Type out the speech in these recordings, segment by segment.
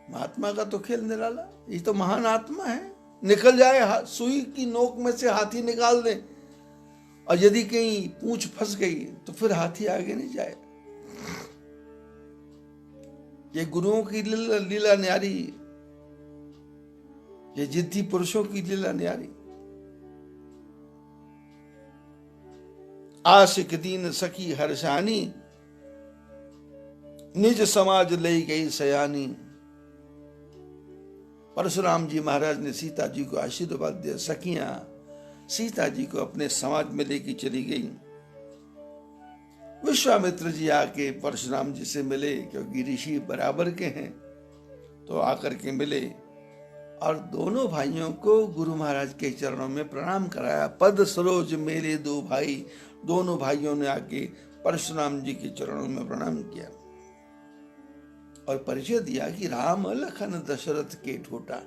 महात्मा का तो खेल निराला, ये तो महान आत्मा है। निकल जाए, सुई की नोक में से हाथी निकाल दे, और यदि कहीं पूंछ फंस गई तो फिर हाथी आगे नहीं जाए। ये गुरुओं की लीला न्यारी, ये जिद्दी पुरुषों की लीला न्यारी। आशिक दीन सखी हर्षानी, निज समाज ले गई सयानी। परशुराम जी महाराज ने सीता जी को आशीर्वाद दिया। सखियां सीता जी को अपने समाज में लेके चली गई। विश्वामित्र जी आके परशुराम जी से मिले, क्योंकि ऋषि बराबर के हैं, तो आकर के मिले और दोनों भाइयों को गुरु महाराज के चरणों में प्रणाम कराया। पद सरोज मेरे दो भाई, दोनों भाइयों ने आके परशुराम जी के चरणों में प्रणाम किया और परिचय दिया कि राम लखन दशरथ के ठोटा,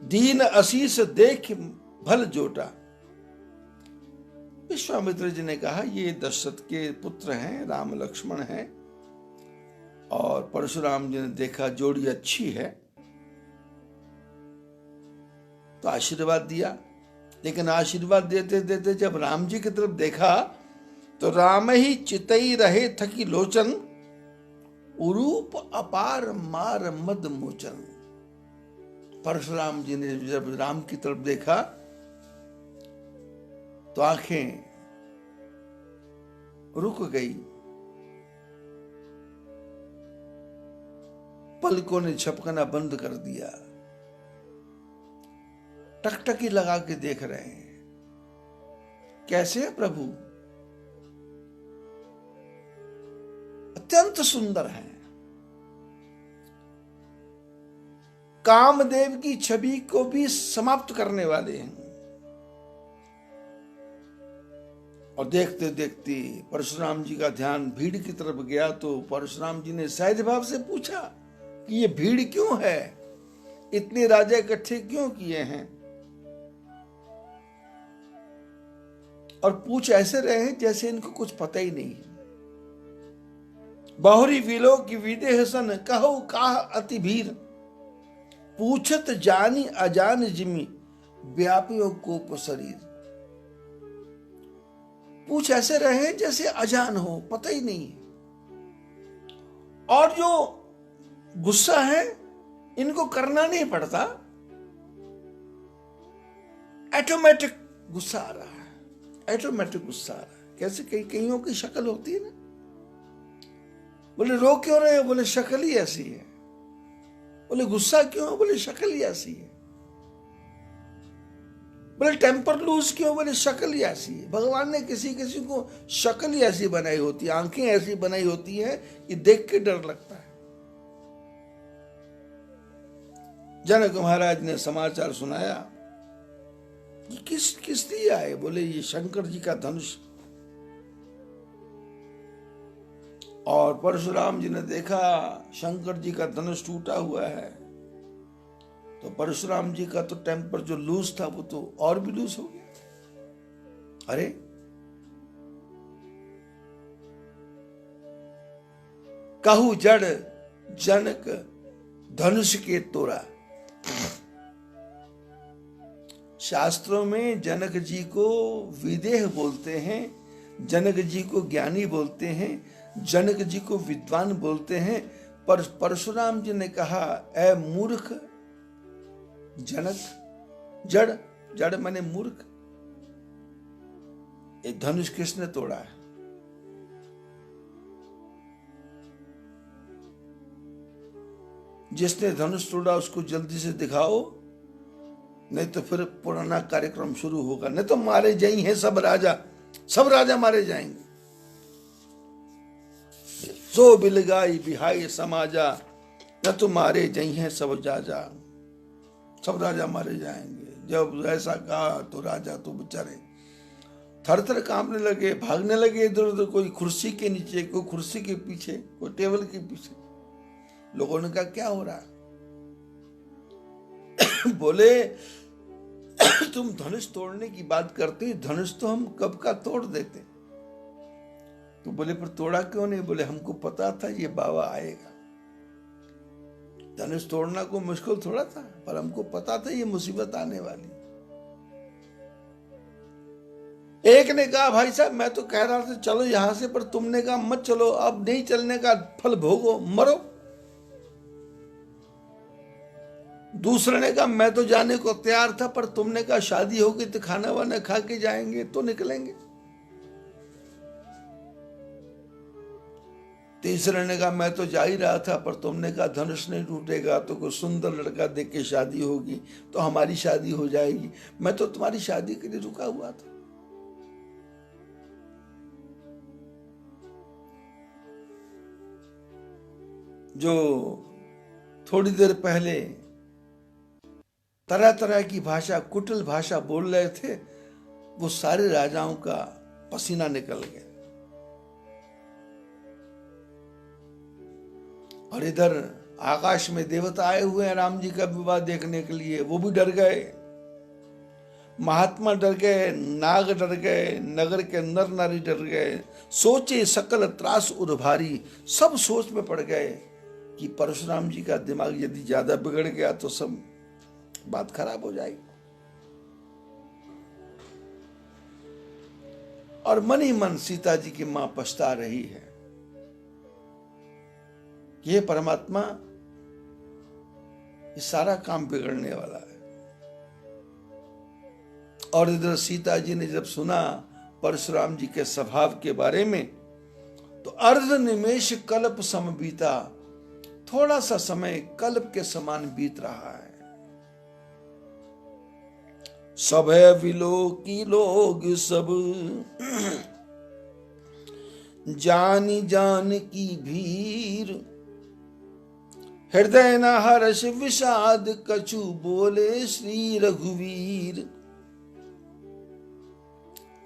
दीन आशीष देख भल जोटा। विश्वामित्र जी ने कहा ये दशरथ के पुत्र हैं, राम लक्ष्मण हैं। और परशुराम जी ने देखा जोड़ी अच्छी है तो आशीर्वाद दिया। लेकिन आशीर्वाद देते देते जब राम जी की तरफ देखा तो राम ही चितई रहे थकी लोचन, उरूप अपार मार मद मोचन। परशुराम जी ने जब राम की तरफ देखा तो आंखें रुक गई, पलकों ने झपकना बंद कर दिया, टकटकी लगा के देख रहे हैं। कैसे है प्रभु? अत्यंत सुंदर है। कामदेव की छवि को भी समाप्त करने वाले हैं। और देखते देखते परशुराम जी का ध्यान भीड़ की तरफ गया तो परशुराम जी ने सहज भाव से पूछा कि ये भीड़ क्यों है, इतने राजा इकट्ठे क्यों किए हैं? और पूछ ऐसे रहे हैं जैसे इनको कुछ पता ही नहीं। बहुरी विलो की विदेह सन, कहो काह अति भीर, पूछत जानी अजान जिमी, व्यापियो कोप शरीर। पूछ ऐसे रहे जैसे अजान हो, पता ही नहीं। और जो गुस्सा है इनको करना नहीं पड़ता, ऑटोमेटिक गुस्सा आ रहा है, ऑटोमेटिक गुस्सा आ रहा है। कैसे कईयों की शक्ल होती है ना, बोले रो क्यों रहे हो? बोले शक्ल ही ऐसी है। बोले गुस्सा क्यों? बोले शक्ल ही ऐसी है। बोले टेम्पर लूज क्यों? बोले शक्ल ही ऐसी है। भगवान ने किसी किसी को शक्ल ही ऐसी बनाई होती है, आंखें ऐसी बनाई होती है कि देख के डर लगता है। जनक महाराज ने समाचार सुनाया कि किस लिए आए? बोले ये शंकर जी का धनुष। और परशुराम जी ने देखा शंकर जी का धनुष टूटा हुआ है, तो परशुराम जी का तो टेम्पर जो लूज था वो तो और भी लूज हो गया। अरे कहू जड़ जनक धनुष के तोड़ा। शास्त्रों में जनक जी को विदेह बोलते हैं, जनक जी को ज्ञानी बोलते हैं, जनक जी को विद्वान बोलते हैं। पर परशुराम जी ने कहा ऐ मूर्ख जनक, जड़, जड़ माने मूर्ख, ये धनुष किसने तोड़ा है? जिसने धनुष तोड़ा उसको जल्दी से दिखाओ, नहीं तो फिर पुराना कार्यक्रम शुरू होगा। नहीं तो मारे जाएंगे सब राजा मारे जाएंगे। सो बिलगाई बिहाई समाजा, न तो मारे जाइए सब जाजा। सब राजा मारे जाएंगे। जब ऐसा कहा तो राजा तो बेचारे थर थर कांपने लगे, भागने लगे इधर उधर, कोई कुर्सी के नीचे, कोई कुर्सी के पीछे, कोई टेबल के पीछे। लोगों ने कहा क्या हो रहा है? बोले तुम धनुष तोड़ने की बात करते, धनुष तो हम कब का तोड़ देते। तो बोले पर तोड़ा क्यों नहीं? बोले हमको पता था ये बाबा आएगा। धनुष तोड़ना को मुश्किल थोड़ा था, पर हमको पता था ये मुसीबत आने वाली। एक ने कहा भाई साहब मैं तो कह रहा था चलो यहां से, पर तुमने कहा मत चलो, अब नहीं चलने का फल भोगो, मरो। दूसरे ने कहा मैं तो जाने को तैयार था, पर तुमने कहा शादी होगी तो खाना वाना खा के जाएंगे तो निकलेंगे। तीसरे ने कहा मैं तो जा ही रहा था, पर तुमने कहा धनुष नहीं टूटेगा तो कोई सुंदर लड़का देख के शादी होगी तो हमारी शादी हो जाएगी, मैं तो तुम्हारी शादी के लिए रुका हुआ था। जो थोड़ी देर पहले तरह तरह की भाषा, कुटिल भाषा बोल रहे थे, वो सारे राजाओं का पसीना निकल गया। और इधर आकाश में देवता आए हुए हैं राम जी का विवाह देखने के लिए, वो भी डर गए। महात्मा डर गए, नाग डर गए, नगर के नर नारी डर गए। सोचे सकल त्रास उर्भारी, सब सोच में पड़ गए कि परशुराम जी का दिमाग यदि ज्यादा बिगड़ गया तो सब बात खराब हो जाएगी। और मन ही मन सीता जी की मां पछता रही है कि ये परमात्मा, ये सारा काम बिगड़ने वाला है। और इधर सीता जी ने जब सुना परशुराम जी के स्वभाव के बारे में, तो अर्ध निमेष कल्प सम बीता, थोड़ा सा समय कल्प के समान बीत रहा है। सभय विलो की लोग सब जानी जान की भीर, हृदय न हर्ष विषाद कछु बोले श्री रघुवीर।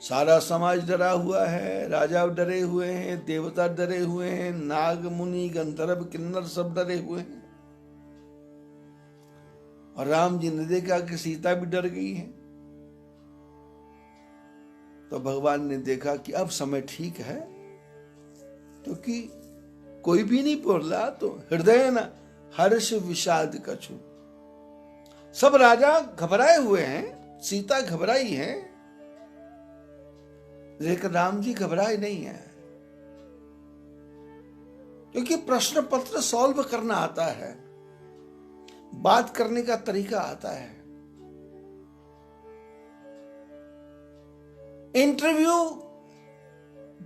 सारा समाज डरा हुआ है, राजा डरे हुए हैं, देवता डरे हुए हैं, नाग मुनि गंधर्व किन्नर सब डरे हुए हैं। और राम जी ने देखा कि सीता भी डर गई है, तो भगवान ने देखा कि अब समय ठीक है, क्योंकि कोई भी नहीं बोल रहा, तो हृदय न हर्ष विषाद कछु। सब राजा घबराए हुए हैं, सीता घबराई है, लेकिन राम जी घबराए नहीं है, क्योंकि प्रश्न पत्र सॉल्व करना आता है, बात करने का तरीका आता है। इंटरव्यू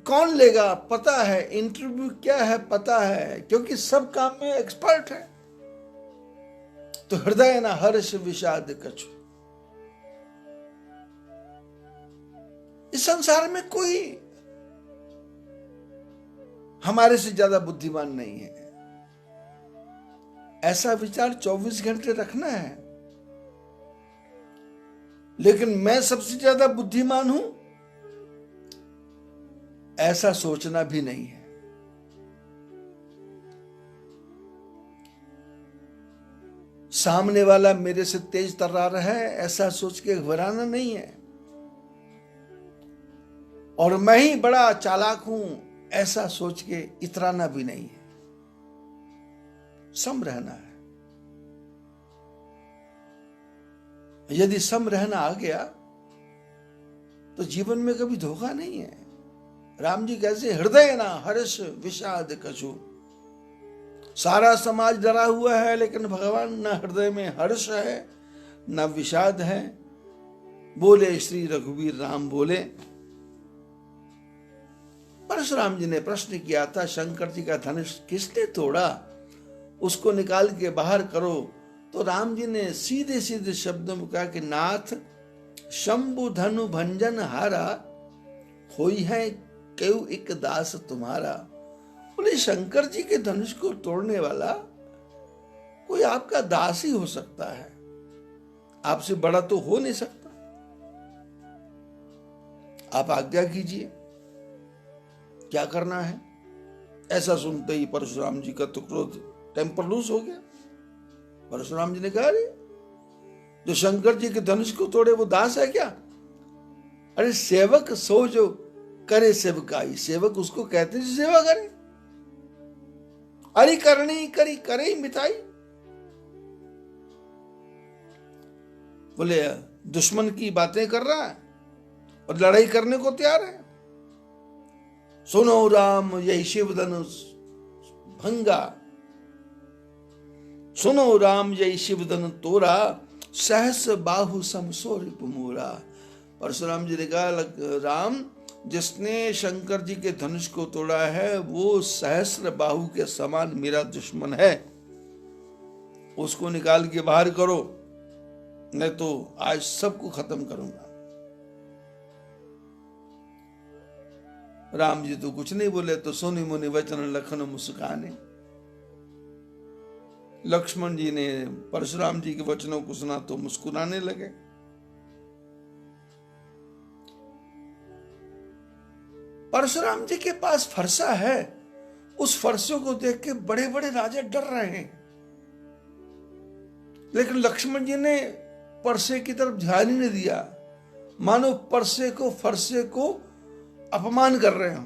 कौन लेगा पता है, इंटरव्यू क्या है पता है, क्योंकि सब काम में एक्सपर्ट है। तो हृदय न हर्ष विषाद कछु। इस संसार में कोई हमारे से ज्यादा बुद्धिमान नहीं है, ऐसा विचार 24 घंटे रखना है। लेकिन मैं सबसे ज्यादा बुद्धिमान हूं, ऐसा सोचना भी नहीं है। सामने वाला मेरे से तेज तर्रार है, ऐसा सोच के घबराना नहीं है। और मैं ही बड़ा चालाक हूं, ऐसा सोच के इतराना भी नहीं है। सम रहना है। यदि सम रहना आ गया तो जीवन में कभी धोखा नहीं है। राम जी कैसे, हृदय ना हर्ष विषाद कछु। सारा समाज डरा हुआ है, लेकिन भगवान न हृदय में हर्ष है न विषाद है। बोले श्री रघुवीर राम बोले। परशुराम जी ने प्रश्न किया था, शंकर जी का धनुष किसने तोड़ा, उसको निकाल के बाहर करो। तो राम जी ने सीधे सीधे शब्दों में कहा कि नाथ शंभु धनु भंजन हारा, होई है क्यों एक दास तुम्हारा। बोले शंकर जी के धनुष को तोड़ने वाला कोई आपका दास ही हो सकता है, आपसे बड़ा तो हो नहीं सकता। आप आज्ञा कीजिए, क्या करना है। ऐसा सुनते ही परशुराम जी का तो क्रोध टेम्पर लूज हो गया। परशुराम जी ने कहा, अरे जो शंकर जी के धनुष को तोड़े वो दास है क्या? अरे सेवक सो जो करे सेवकाई, सेवक उसको कहते हैं सेवा करे। अरि करनी करी करे ही मिताई। बोले दुश्मन की बातें कर रहा है और लड़ाई करने को तैयार है। सुनो राम यही शिव धनुष भंगा, सुनो राम यही शिव धनुष तोरा, सहस बाहु समसो रिपुमोरा। परशुराम जी ने कहा राम, जिसने शंकर जी के धनुष को तोड़ा है वो सहस्र बाहु के समान मेरा दुश्मन है, उसको निकाल के बाहर करो, नहीं तो आज सबको खत्म करूंगा। राम जी तो कुछ नहीं बोले, तो सोनी मुनि वचन लखन मुस्काने। लक्ष्मण जी ने परशुराम जी के वचनों को सुना तो मुस्कुराने लगे। परशुराम जी के पास फरसा है, उस फरसे को देख के बड़े बड़े राजा डर रहे हैं, लेकिन लक्ष्मण जी ने परसे की तरफ ध्यान ही नहीं दिया, मानो फरसे को अपमान कर रहे हो।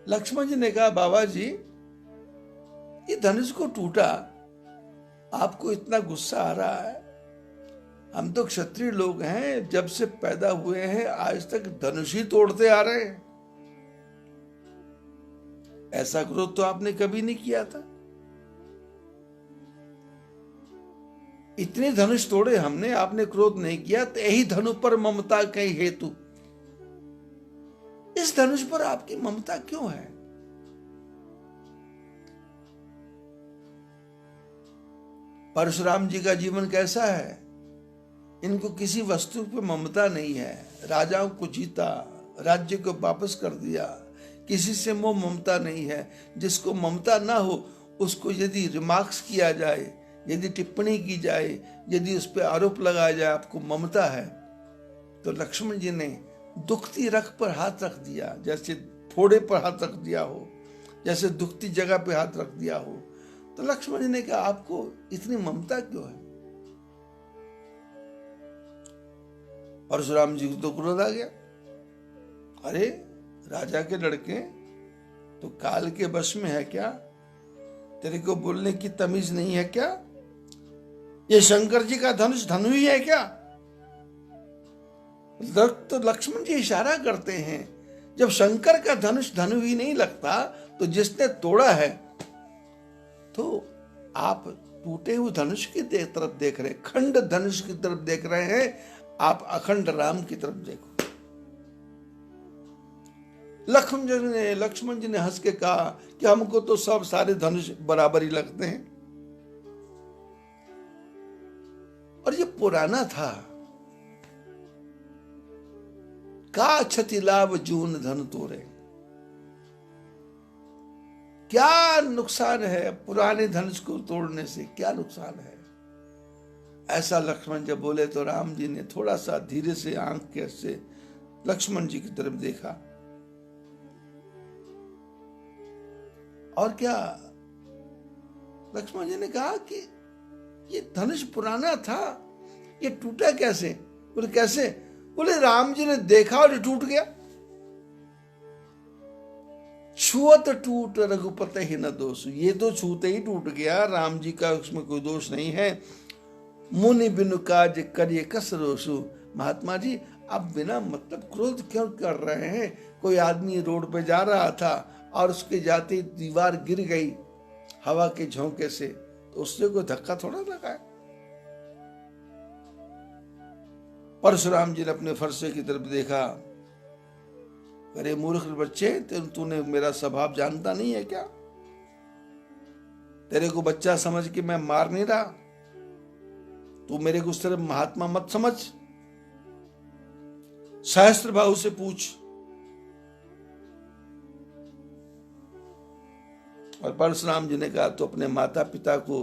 लक्ष्मण जी ने कहा बाबा जी, ये धनुष को टूटा, आपको इतना गुस्सा आ रहा है? हम तो क्षत्रिय लोग हैं, जब से पैदा हुए हैं आज तक धनुष ही तोड़ते आ रहे हैं। ऐसा क्रोध तो आपने कभी नहीं किया था। इतने धनुष तोड़े हमने, आपने क्रोध नहीं किया, तो यही धनु पर ममता कई हेतु। इस धनुष पर आपकी ममता क्यों है? परशुराम जी का जीवन कैसा है? इनको किसी वस्तु पर ममता नहीं है। राजाओं को जीता, राज्य को वापस कर दिया, किसी से मोह ममता नहीं है। जिसको ममता ना हो उसको यदि रिमार्क्स किया जाए, यदि टिप्पणी की जाए, यदि उस पर आरोप लगाया जाए आपको ममता है, तो लक्ष्मण जी ने दुखती रख पर हाथ रख दिया, जैसे फोड़े पर हाथ रख दिया हो, जैसे दुखती जगह पे हाथ रख दिया हो। तो लक्ष्मण जी ने कहा आपको इतनी ममता क्यों है? परशुराम जी को तो क्रोध आ गया। अरे राजा के लड़के तो काल के वश में है क्या? तेरे को बोलने की तमीज नहीं है क्या? ये शंकर जी का धनुष धनु ही है क्या? तो लक्ष्मण जी इशारा करते हैं, जब शंकर का धनुष धनु ही नहीं लगता तो जिसने तोड़ा है, तो आप टूटे हुए धनुष की तरफ देख रहे हैं, खंड धनुष की तरफ देख रहे हैं, आप अखंड राम की तरफ देखो। लक्ष्मण जी ने हंस के कहा कि हमको तो सब सारे धनुष बराबर ही लगते हैं, और ये पुराना था। का क्षति लाभ जून धन तोरे, क्या नुकसान है पुराने धनुष को तोड़ने से? क्या नुकसान है? ऐसा लक्ष्मण जब बोले तो राम जी ने थोड़ा सा धीरे से आंख के से लक्ष्मण जी की तरफ देखा, और क्या लक्ष्मण जी ने कहा कि ये धनुष पुराना था, ये टूटा कैसे? बोले कैसे? बोले राम जी ने देखा और ये टूट गया। छुअत टूट रघुपति ही न दोष, ये तो छूते ही टूट गया, राम जी का उसमें कोई दोष नहीं है। मुनि बिनु काज करिए कस रोसु। महात्मा जी आप बिना मतलब क्रोध क्यों कर रहे हैं? कोई आदमी रोड पे जा रहा था और उसके जाते ही दीवार गिर गई हवा के झोंके से, तो उससे कोई धक्का थोड़ा लगा है। परशुराम जी ने अपने फरसे की तरफ देखा, अरे मूर्ख बच्चे, तूने मेरा स्वभाव जानता नहीं है क्या? तेरे को बच्चा समझ के मैं मार नहीं रहा, तू मेरे को उस तरह महात्मा मत समझ। सहस्त्र बाहु से पूछ। और परशुराम जी ने कहा तो अपने माता पिता को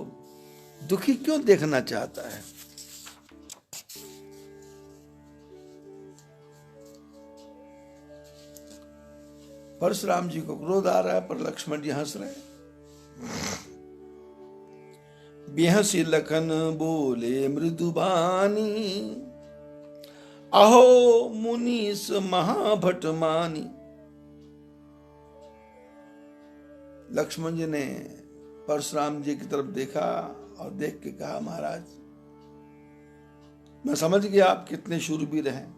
दुखी क्यों देखना चाहता है? परशुराम जी को क्रोध आ रहा है, पर लक्ष्मण जी हंस रहे हैं। बेहसी लखन बोले मृदुबानी, अहो मुनीस महाभट मानी। लक्ष्मण जी ने परशुराम जी की तरफ देखा और देख के कहा, महाराज मैं समझ गया आप कितने शूरवीर हैं।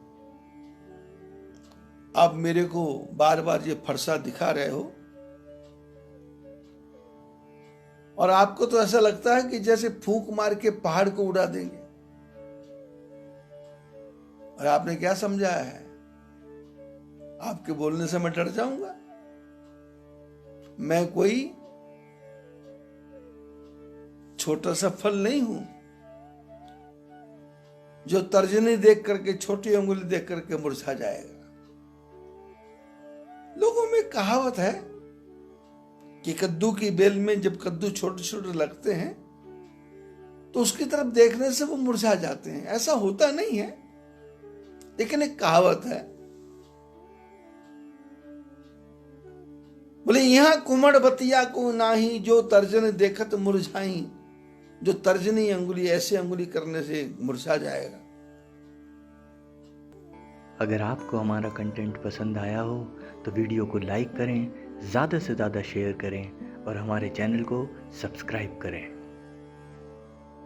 आप मेरे को बार बार ये फरसा दिखा रहे हो और आपको तो ऐसा लगता है कि जैसे फूंक मार के पहाड़ को उड़ा देंगे। और आपने क्या समझा है, आपके बोलने से मैं डर जाऊंगा? मैं कोई छोटा सा फल नहीं हूं जो तर्जनी देख करके, छोटी अंगुली देख करके मुरझा जाएगा। लोगों में कहावत है कि कद्दू की बेल में जब कद्दू छोटे छोटे लगते हैं तो उसकी तरफ देखने से वो मुरझा जाते हैं। ऐसा होता नहीं है, लेकिन एक कहावत है। बोले यहां कुमड़ बतिया को नाही, जो तर्जनी देखत मुरझाई। जो तर्जनी अंगुली, ऐसे अंगुली करने से मुरझा जाएगा। अगर आपको हमारा कंटेंट पसंद आया हो तो वीडियो को लाइक करें, ज़्यादा से ज़्यादा शेयर करें और हमारे चैनल को सब्सक्राइब करें।